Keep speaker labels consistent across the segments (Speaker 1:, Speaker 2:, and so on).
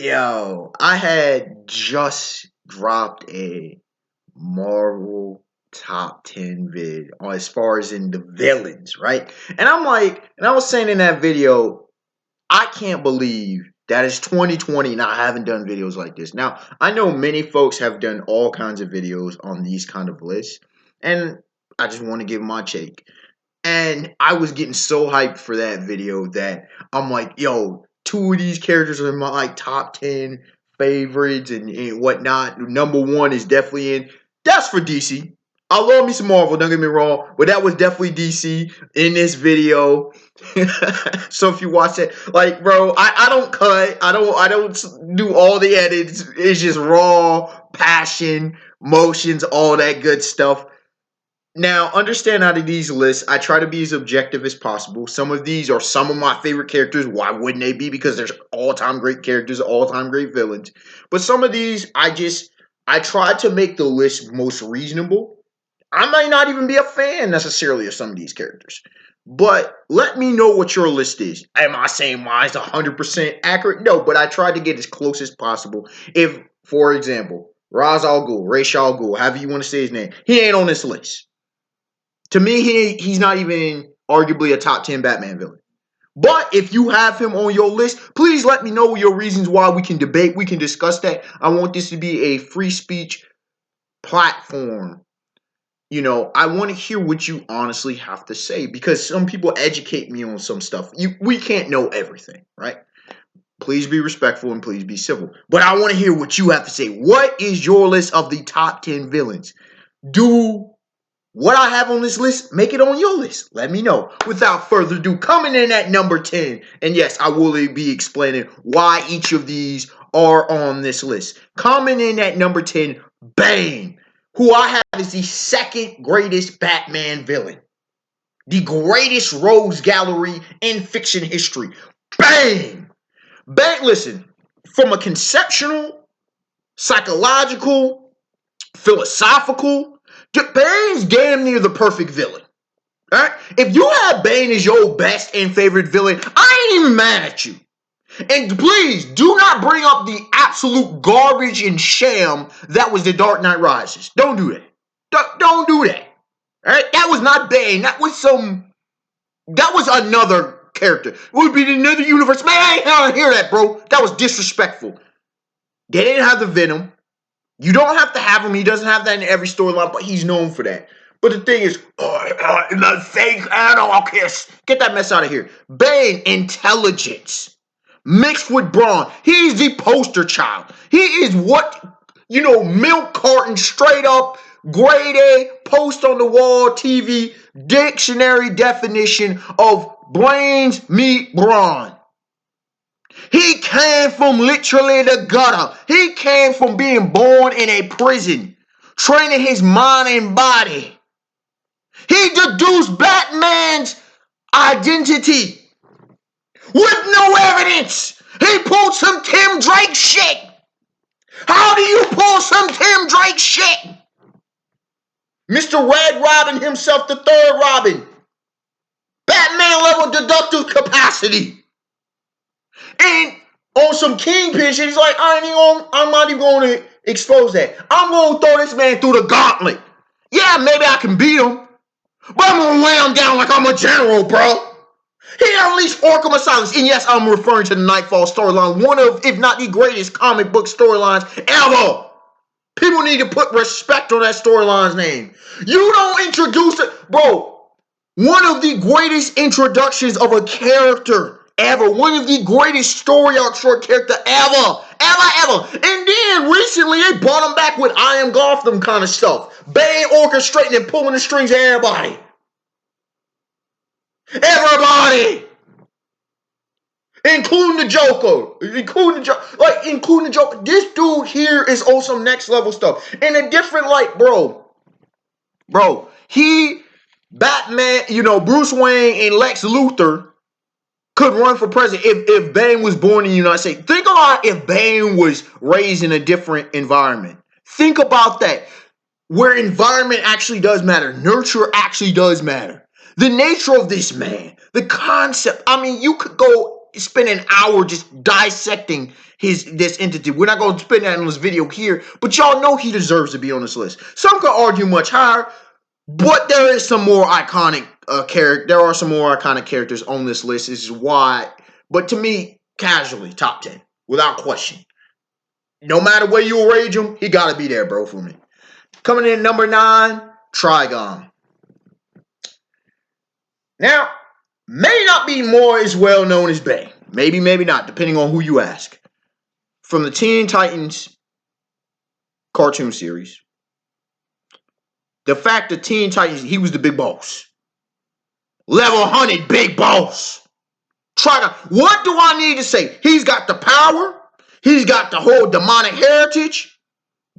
Speaker 1: Yo, I had just dropped a Marvel top 10 vid on as far as in the villains, right? And I'm like, and I was saying in that video, I can't believe that it's 2020 and I haven't done videos like this. Now, I know many folks have done all kinds of videos on these kind of lists, and I just want to give my take. And I was getting so hyped for that video that I'm like, yo, two of these characters are in my like top 10 favorites and whatnot. Number one is definitely in. That's for DC. I love me some Marvel, don't get me wrong, but that was definitely DC in this video. So if you watch it, like, bro, I don't cut, I don't do all the edits. It's just raw passion, motions, all that good stuff. Now, understand out of these lists, I try to be as objective as possible. Some of these are some of my favorite characters. Why wouldn't they be? Because there's all-time great characters, all-time great villains. But some of these, I try to make the list most reasonable. I might not even be a fan necessarily of some of these characters. But let me know what your list is. Am I saying mine's 100% accurate? No, but I tried to get as close as possible. If, for example, Ra's al Ghul, Ra's al Ghul, however you want to say his name, he ain't on this list. To me, he's not even arguably a top 10 Batman villain. But if you have him on your list, please let me know your reasons why. We can debate. We can discuss that. I want this to be a free speech platform. You know, I want to hear what you honestly have to say because some people educate me on some stuff. We can't know everything, right? Please be respectful and please be civil. But I want to hear what you have to say. What is your list of the top 10 villains? Do what I have on this list, make it on your list. Let me know. Without further ado, coming in at number 10. And yes, I will be explaining why each of these are on this list. Coming in at number 10, Bane, who I have as the second greatest Batman villain. The greatest rogues gallery in fiction history. Bane! Bane, listen, from a conceptual, psychological, philosophical, Bane's damn near the perfect villain. Alright? If you have Bane as your best and favorite villain, I ain't even mad at you. And please, do not bring up the absolute garbage and sham that was The Dark Knight Rises. Don't do that. Don't do that. Alright? That was not Bane. That was another character. It would be another universe. Man, I ain't gonna hear that, bro. That was disrespectful. They didn't have the Venom. You don't have to have him. He doesn't have that in every storyline, but he's known for that. But the thing is, the fake animal kiss. Get that mess out of here. Bane, intelligence mixed with brawn. He's the poster child. He is what, milk carton, straight up, grade A, post on the wall, TV, dictionary definition of brains meet brawn. He came from literally the gutter. He came from being born in a prison, training his mind and body. He deduced Batman's identity with no evidence. He pulled some Tim Drake shit. How do you pull some Tim Drake shit? Mr. Red Robin himself, the third Robin. Batman level deductive capacity. And on some kingpin shit, he's like, I'm not even going to expose that. I'm going to throw this man through the gauntlet. Yeah, maybe I can beat him, but I'm going to lay him down like I'm a general, bro. He unleashed Arkham Asylum. And yes, I'm referring to the Nightfall storyline, one of, if not the greatest comic book storylines ever. People need to put respect on that storyline's name. You don't introduce it, bro. One of the greatest introductions of a character ever. One of the greatest story arc short character ever. And then recently they brought him back with I Am Gotham kind of stuff. Bane orchestrating and pulling the strings of everybody. Everybody! Including the Joker. Including the Joker. This dude here is on some next level stuff. In a different light, bro. Batman, Bruce Wayne and Lex Luthor could run for president if Bane was born in the United States. Think about if Bane was raised in a different environment. Think about that. Where environment actually does matter. Nurture actually does matter. The nature of this man. The concept. I mean, you could go spend an hour just dissecting this entity. We're not going to spend that in this video here, but y'all know he deserves to be on this list. Some could argue much higher, but there is some more iconic character. There are some more iconic characters on this list. This is why. But to me, casually, top 10, without question. No matter where you rage him, he got to be there, bro, for me. Coming in number 9, Trigon. Now, may not be more as well known as Bane. Maybe, maybe not, depending on who you ask. From the Teen Titans cartoon series, the fact that Teen Titans, he was the big boss. Level 100, big boss. Trigon. What do I need to say? He's got the power. He's got the whole demonic heritage.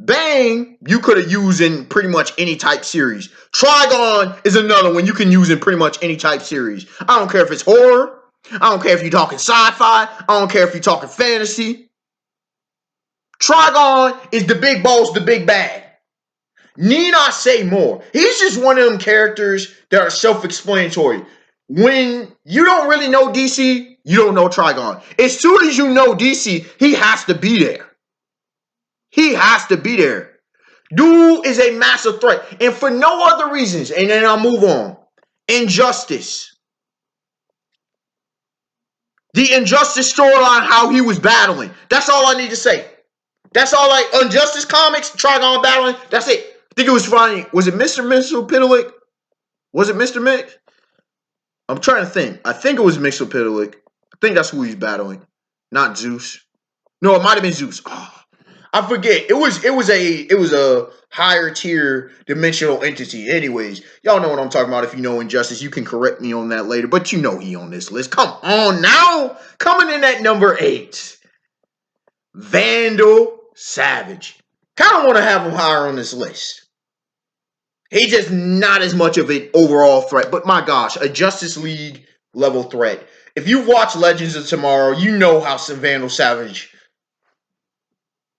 Speaker 1: Bane, you could have used in pretty much any type series. Trigon is another one you can use in pretty much any type series. I don't care if it's horror. I don't care if you're talking sci-fi. I don't care if you're talking fantasy. Trigon is the big boss, the big bad. Need I say more? He's just one of them characters that are self-explanatory. When you don't really know DC, you don't know Trigon. As soon as you know DC, he has to be there. He has to be there. Dude is a massive threat. And for no other reasons. And then I'll move on. Injustice. The Injustice storyline, how he was battling. That's all I need to say. That's all Injustice Comics, Trigon battling. That's it. I think it was funny. Was it Mr. Pitalik? Was it Mr. Mix? I'm trying to think. I think it was Mr. Pitalik. I think that's who he's battling. Not Zeus. No, it might have been Zeus. Oh, I forget. It was a higher tier dimensional entity. Anyways, y'all know what I'm talking about. If you know Injustice, you can correct me on that later. But you know he on this list. Come on now. Coming in at number 8. Vandal Savage. Kind of want to have him higher on this list. He's just not as much of an overall threat. But my gosh, a Justice League level threat. If you've watched Legends of Tomorrow, you know how Vandal Savage,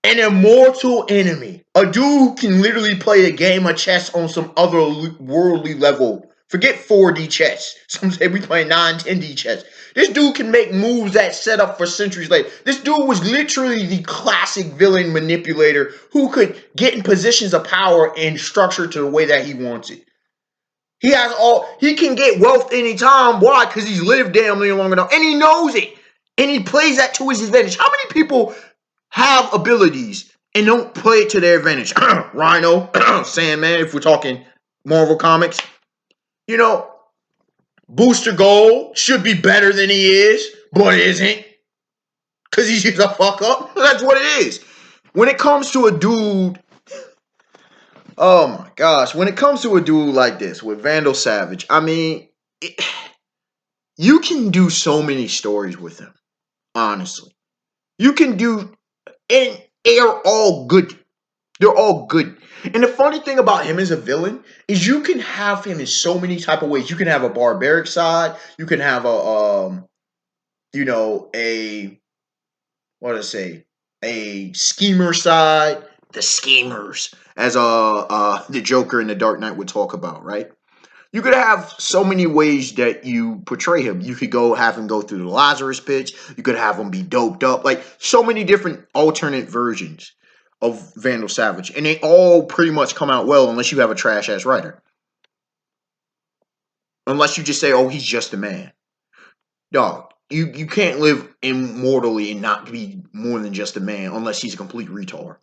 Speaker 1: an immortal enemy. A dude can literally play a game of chess on some otherworldly level. Forget 4D chess. Some say we play 9, 10D chess. This dude can make moves that set up for centuries later. This dude was literally the classic villain manipulator who could get in positions of power and structure to the way that he wants it. He can get wealth anytime. Why? Because he's lived damn near long enough. And he knows it. And he plays that to his advantage. How many people have abilities and don't play it to their advantage? Rhino, Sandman, if we're talking Marvel Comics. You know, Booster Gold should be better than he is, but isn't. Because he's just a fuck up. That's what it is. When it comes to a dude, oh my gosh, when it comes to a dude like this with Vandal Savage, I mean, you can do so many stories with him, honestly. You can do, and they're all good. They're all good. And the funny thing about him as a villain is you can have him in so many type of ways. You can have a barbaric side. You can have a schemer side. The schemers, as the Joker in the Dark Knight would talk about, right? You could have so many ways that you portray him. You could have him go through the Lazarus Pit. You could have him be doped up. Like, so many different alternate versions of Vandal Savage. And they all pretty much come out well unless you have a trash-ass writer. Unless you just say, oh, he's just a man. Dog, you can't live immortally and not be more than just a man unless he's a complete retard.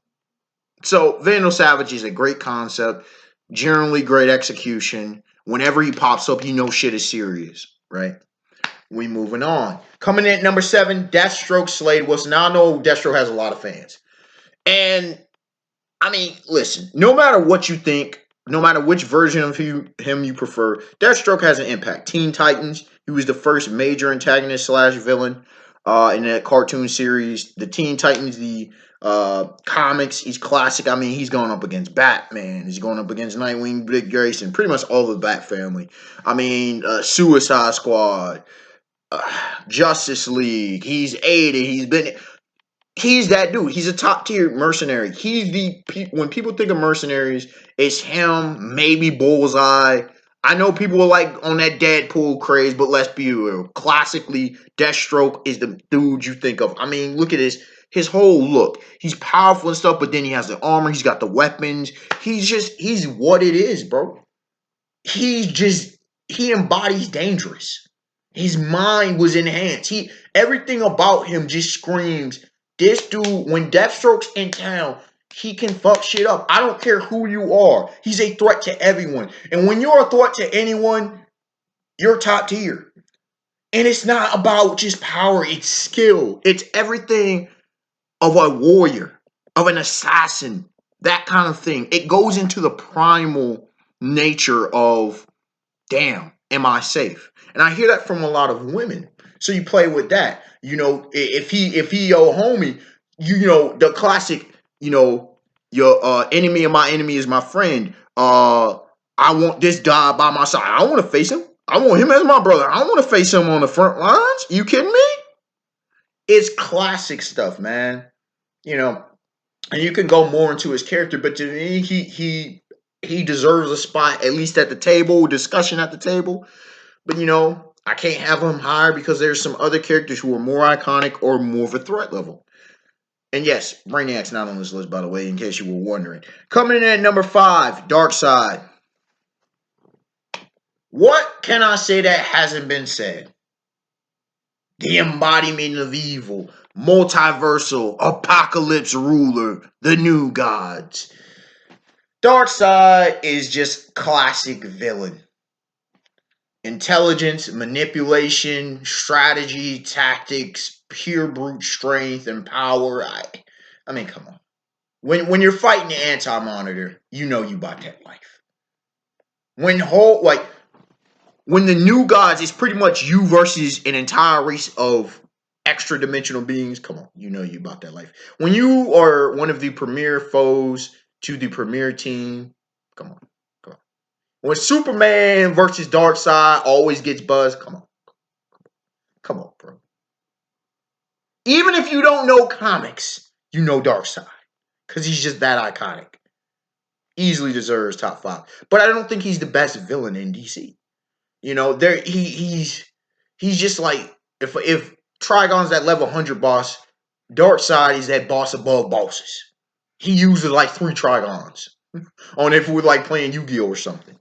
Speaker 1: So, Vandal Savage is a great concept. Generally great execution. Whenever he pops up, you know shit is serious, right? We moving on. Coming in at number 7, Deathstroke Slade Wilson. Now I know Deathstroke has a lot of fans. And, I mean, listen, no matter what you think, no matter which version of him you prefer, Deathstroke has an impact. Teen Titans, he was the first major antagonist / villain in that cartoon series. The Teen Titans, the comics, he's classic. I mean, he's going up against Batman. He's going up against Nightwing, Dick Grayson, pretty much all the Bat family. I mean, Suicide Squad, Justice League. He's 80. He's that dude. He's a top tier mercenary. When people think of mercenaries, it's him, maybe Bullseye. I know people are like on that Deadpool craze, but let's be real. Classically, Deathstroke is the dude you think of. I mean, look at his whole look. He's powerful and stuff, but then he has the armor. He's got the weapons. He's what it is, bro. He's just he embodies dangerous. His mind was enhanced. Everything about him just screams. This dude, when Deathstroke's in town, he can fuck shit up. I don't care who you are. He's a threat to everyone. And when you're a threat to anyone, you're top tier. And it's not about just power, it's skill. It's everything of a warrior, of an assassin, that kind of thing. It goes into the primal nature of, damn, am I safe? And I hear that from a lot of women. So you play with that. You know, if he your homie, you know, the classic, you know, your enemy of my enemy is my friend. I want this guy by my side. I don't want to face him. I want him as my brother. I don't want to face him on the front lines. You kidding me? It's classic stuff, man. You know, and you can go more into his character, but to me, he deserves a spot at least at the table, discussion at the table. But you know, I can't have him higher because there's some other characters who are more iconic or more of a threat level. And yes, Brainiac's not on this list, by the way, in case you were wondering. Coming in at number 5, Darkseid. What can I say that hasn't been said? The embodiment of evil, multiversal, apocalypse ruler, the new gods. Darkseid is just classic villain. Intelligence, manipulation, strategy, tactics, pure brute strength and power. I mean, come on. When you're fighting the anti-monitor, you know you bought that life. When the new gods is pretty much you versus an entire race of extra dimensional beings, come on, you know you bought that life. When you are one of the premier foes to the premier team, come on. When Superman versus Darkseid always gets buzzed, come on. Come on, bro. Even if you don't know comics, you know Darkseid. Because he's just that iconic. Easily deserves top 5. But I don't think he's the best villain in DC. You know, he's just like if Trigon's that level 100 boss, Darkseid is that boss above bosses. He uses like 3 Trigons on if we're like playing Yu-Gi-Oh or something.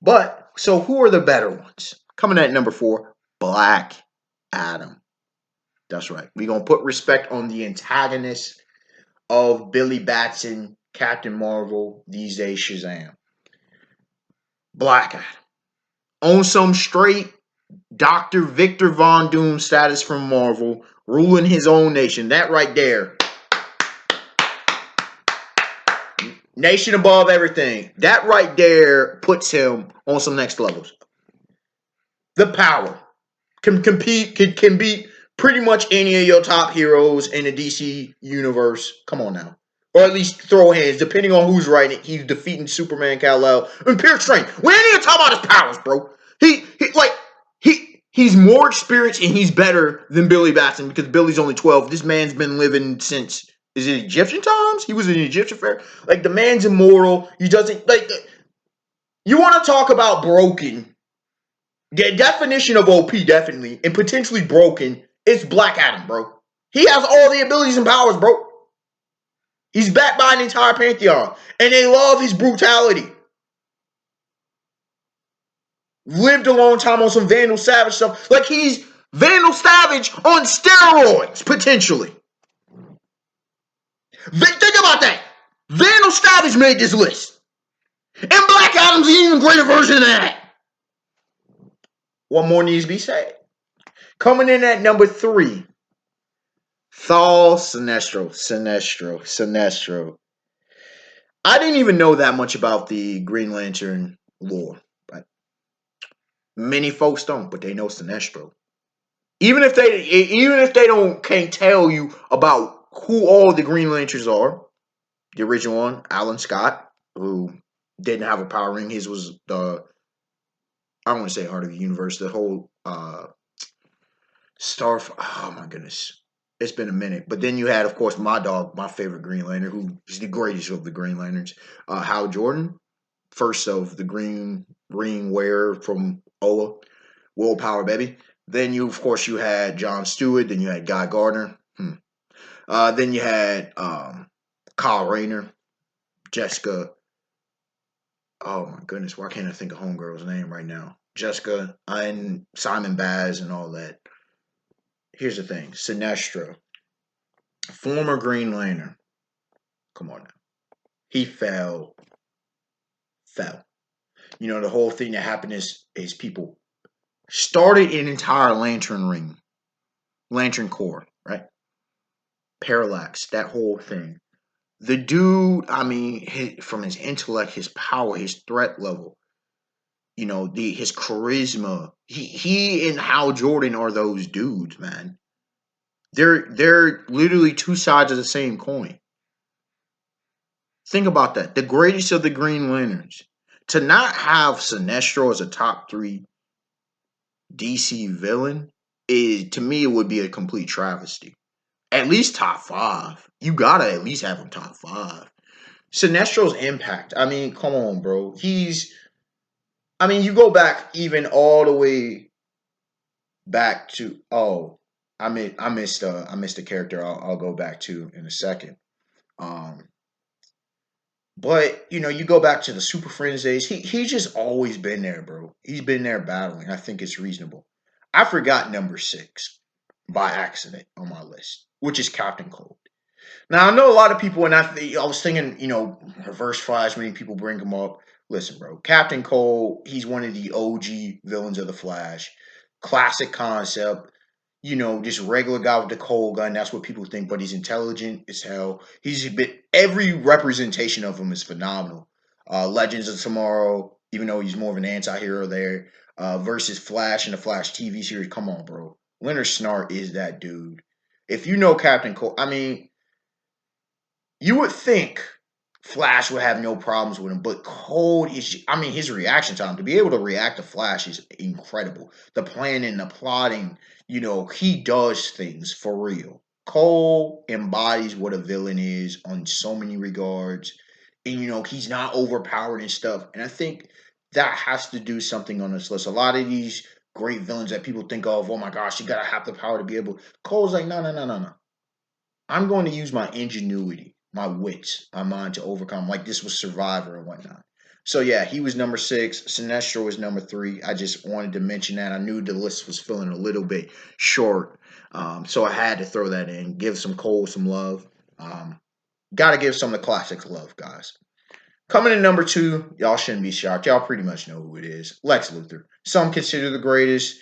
Speaker 1: But so who are the better ones? Coming at number 4, Black Adam. That's right. We're gonna put respect on the antagonist of Billy Batson, Captain Marvel, these days Shazam. Black Adam. On some straight Dr. Victor Von Doom status from Marvel, ruling his own nation. That right there. Nation above everything. That right there puts him on some next levels. The power. Can beat pretty much any of your top heroes in the DC universe. Come on now. Or at least throw hands, depending on who's writing it. He's defeating Superman, Kal-El, and pure strength. We ain't even talking about his powers, bro. He's more experienced and he's better than Billy Batson because Billy's only 12. This man's been living since, is it Egyptian times? He was in Egyptian fair. Like, the man's immortal. He doesn't, like, you want to talk about broken. The definition of OP, definitely, and potentially broken, it's Black Adam, bro. He has all the abilities and powers, bro. He's backed by an entire pantheon, and they love his brutality. Lived a long time on some Vandal Savage stuff. Like, he's Vandal Savage on steroids, potentially. Think about that. Vandal Savage made this list. And Black Adam's an even greater version of that. What more needs to be said? Coming in at number 3, Sinestro. I didn't even know that much about the Green Lantern lore. But many folks don't, but they know Sinestro. Even if they can't tell you about who all the Green Lanterns are, the original one, Alan Scott, who didn't have a power ring. His was I don't want to say Heart of the Universe, the whole oh my goodness. It's been a minute. But then you had, of course, my dog, my favorite Green Lantern, who is the greatest of the Green Lanterns, Hal Jordan, first of the Green ring wearer from Oa, Willpower Baby. Then you, of course, you had John Stewart. Then you had Guy Gardner. Then you had Kyle Rayner, Jessica. Oh my goodness, why can't I think of Homegirl's name right now? Jessica and Simon Baz and all that. Here's the thing: Sinestro, former Green Lantern. Come on now, he fell. You know, the whole thing that happened is people started an entire Lantern Corps, right? Parallax, that whole thing. The dude, I mean, from his intellect, his power, his threat level, you know, his charisma. He and Hal Jordan are those dudes, man. They're literally two sides of the same coin. Think about that. The greatest of the Green Lanterns. To not have Sinestro as a top three DC villain is, to me, it would be a complete travesty. At least top five. You gotta at least have him top five. Sinestro's impact. I mean, come on, bro. I mean, you go back even all the way back to. Oh, I missed a character. I'll go back to in a second. Um, but you know, you go back to the Super Friends days. He's just always been there, bro. He's been there battling. I think it's reasonable. I forgot number 6 by accident on my list, which is Captain Cold. Now I know a lot of people, and I was thinking, you know, Reverse Flash. Many people bring him up. Listen, bro, Captain Cold. He's one of the OG villains of the Flash. Classic concept. You know, just regular guy with the cold gun. That's what people think, but he's intelligent as hell. He's a bit. Every representation of him is phenomenal. Legends of Tomorrow, even though he's more of an anti-hero there, versus Flash and the Flash TV series. Come on, bro. Leonard Snart is that dude. If you know Captain Cold, I mean, you would think Flash would have no problems with him, but Cold is, I mean, his reaction time, to be able to react to Flash is incredible. The planning, the plotting, you know, he does things for real. Cole embodies what a villain is on so many regards. And, you know, he's not overpowered and stuff. And I think that has to do something on this list. A lot of these great villains that people think of, oh my gosh, you gotta have the power to be able. Cole's like, no, no, no, no, no. I'm going to use my ingenuity, my wits, my mind to overcome. Like this was Survivor and whatnot. So yeah, he was number 6. Sinestro was number 3. I just wanted to mention that. I knew the list was feeling a little bit short, so I had to throw that in. Give some Cole some love. Got to give some of the classics love, guys. Coming in number 2, y'all shouldn't be shocked. Y'all pretty much know who it is. Lex Luthor. Some consider the greatest.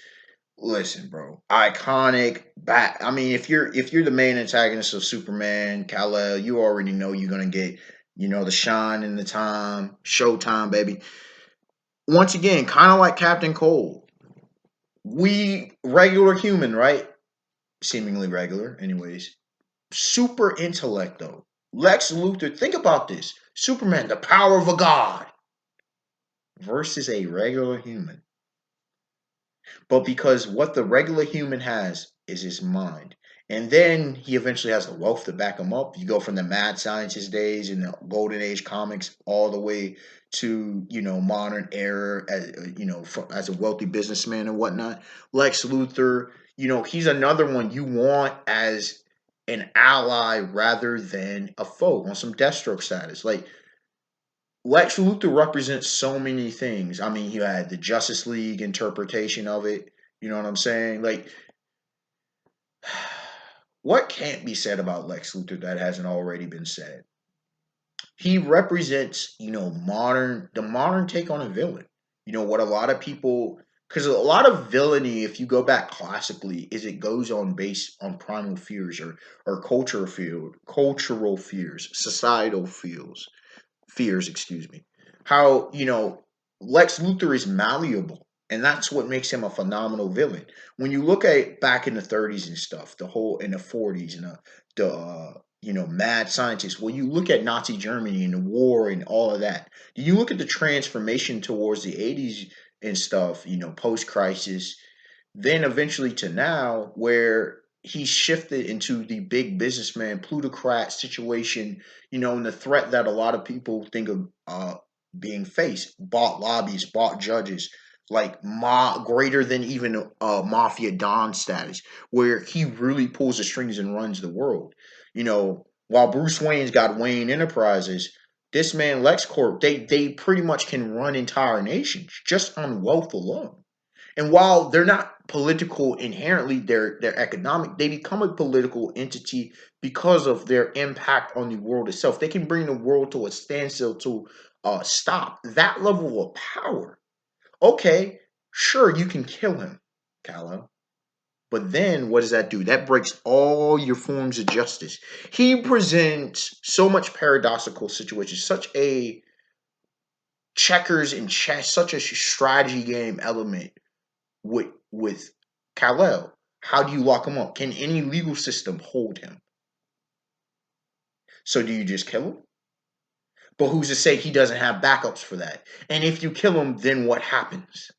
Speaker 1: Listen, bro, iconic. I mean, if you're the main antagonist of Superman, Kal-El, you already know you're gonna get, you know, the shine and the time, showtime, baby. Once again, kind of like Captain Cold, we regular human, right? Seemingly regular, anyways. Super intellect though. Lex Luthor. Think about this: Superman, the power of a god, versus a regular human. But because what the regular human has is his mind. And then he eventually has the wealth to back him up. You go from the mad scientist days in the golden age comics all the way to, you know, modern era as, you know, as a wealthy businessman and whatnot. Lex Luthor, you know, he's another one you want as an ally rather than a foe on some Deathstroke status. Like Lex Luthor represents so many things. I mean, you had the Justice League interpretation of it. You know what I'm saying? Like, what can't be said about Lex Luthor that hasn't already been said? He represents, you know, the modern take on a villain. You know what a lot of people, because a lot of villainy, if you go back classically, is it goes on based on primal fears or cultural fears, societal fears, excuse me. How, you know, Lex Luthor is malleable, and that's what makes him a phenomenal villain. When you look at back in the 30s and stuff, the whole in the 40s and the you know, mad scientists, when you look at Nazi Germany and the war and all of that, you look at the transformation towards the 80s and stuff, you know, post crisis, then eventually to now where he shifted into the big businessman plutocrat situation, you know, and the threat that a lot of people think of being faced, bought lobbies, bought judges, like greater than even mafia don status, where he really pulls the strings and runs the world. While Bruce Wayne's got Wayne Enterprises, this man LexCorp, they pretty much can run entire nations just on wealth alone. And while they're not political inherently, they're economic. They become a political entity because of their impact on the world itself. They can bring the world to a standstill, to stop that level of power. Okay, sure, you can kill him, Kal-El. But then what does that do? That breaks all your forms of justice. He presents so much paradoxical situations, such a checkers and chess, such a strategy game element with Kal-El. How do you lock him up? Can any legal system hold him? So do you just kill him? But who's to say he doesn't have backups for that? And if you kill him, then what happens?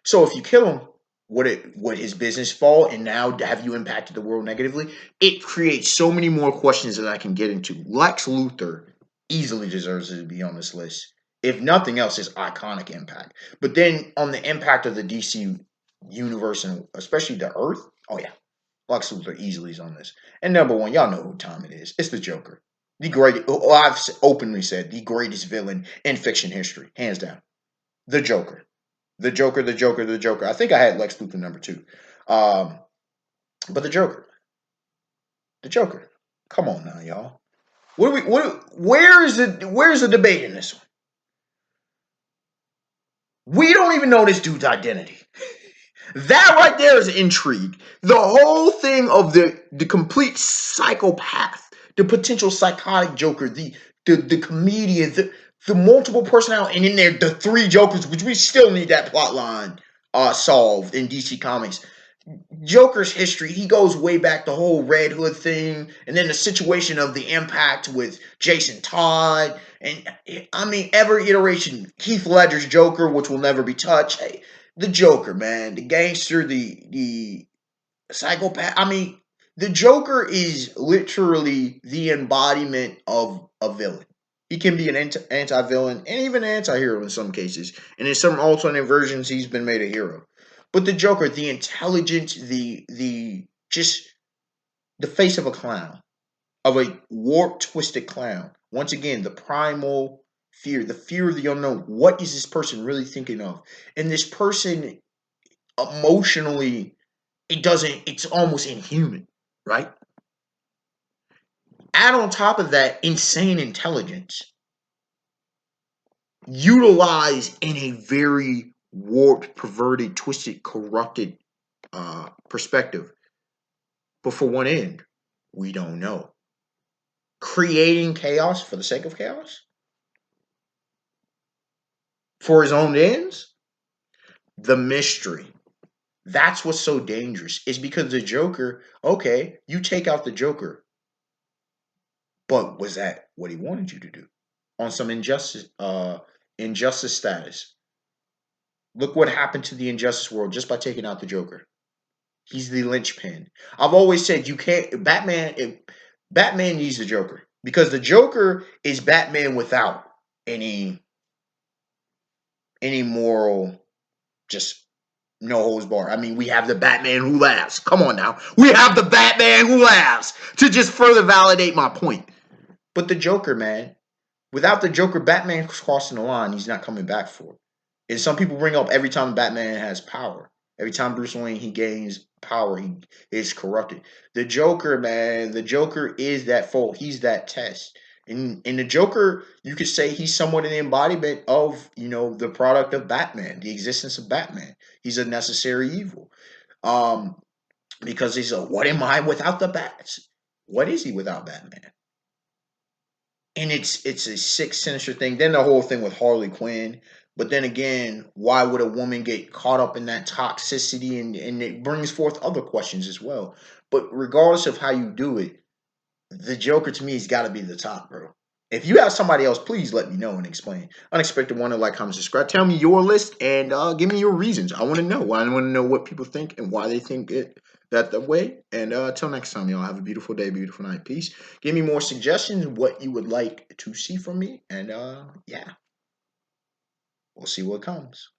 Speaker 1: So if you kill him, would his business fall? And now have you impacted the world negatively? It creates so many more questions that I can get into. Lex Luthor easily deserves to be on this list. If nothing else, his iconic impact. But then on the impact of the DC universe and especially the Earth, oh yeah, Lex Luthor easily is on this. And number one, y'all know who time it is. It's the Joker. The great, I've openly said, the greatest villain in fiction history, hands down. The Joker. The Joker, the Joker, the Joker. I think I had Lex Luthor number two. Um, but the Joker. The Joker. Come on now, y'all. Where's the debate in this one? We don't even know this dude's identity. That right there is intrigue. The whole thing of the complete psychopath, the potential psychotic Joker, the comedian, the multiple personality, and in there the three Jokers, which we still need that plot line solved in DC Comics. Joker's history, he goes way back, the whole Red Hood thing, and then the situation of the impact with Jason Todd, and I mean every iteration, Heath Ledger's Joker, which will never be touched. Hey, the Joker, man, the gangster, the psychopath. I mean, the Joker is literally the embodiment of a villain. He can be an anti-villain and even an anti-hero in some cases, and in some alternate versions, he's been made a hero. But the Joker, the intelligence, the just the face of a clown, of a warped, twisted clown. Once again, the primal fear, the fear of the unknown. What is this person really thinking of? And this person emotionally, it's almost inhuman, right? Add on top of that insane intelligence, utilized in a very warped, perverted, twisted, corrupted perspective. But for one end, we don't know. Creating chaos for the sake of chaos? For his own ends? The mystery. That's what's so dangerous. Is because the Joker, okay, you take out the Joker, but was that what he wanted you to do? On some injustice status. Look what happened to the injustice world just by taking out the Joker. He's the linchpin. I've always said you can't Batman needs the Joker because the Joker is Batman without any moral, just no holds bar. I mean, we have the Batman who laughs. Come on now. We have the Batman who laughs to just further validate my point. But the Joker, man, without the Joker, Batman's crossing the line. He's not coming back for it. And some people bring up every time Batman has power. Every time Bruce Wayne, he gains power, he is corrupted. The Joker, man, the Joker is that foe. He's that test. And the Joker, you could say he's somewhat an embodiment of, the product of Batman, the existence of Batman. He's a necessary evil. Because he's what am I without the bats? What is he without Batman? And it's a sick, sinister thing. Then the whole thing with Harley Quinn. But then again, why would a woman get caught up in that toxicity? And it brings forth other questions as well. But regardless of how you do it, the Joker to me has got to be the top, bro. If you have somebody else, please let me know and explain. Unexpected Wonder, like, comment, subscribe. Tell me your list and give me your reasons. I want to know. I want to know what people think and why they think it that way. And until next time, y'all, have a beautiful day, beautiful night. Peace. Give me more suggestions, what you would like to see from me. And yeah, we'll see what comes.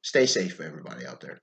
Speaker 1: Stay safe, everybody out there.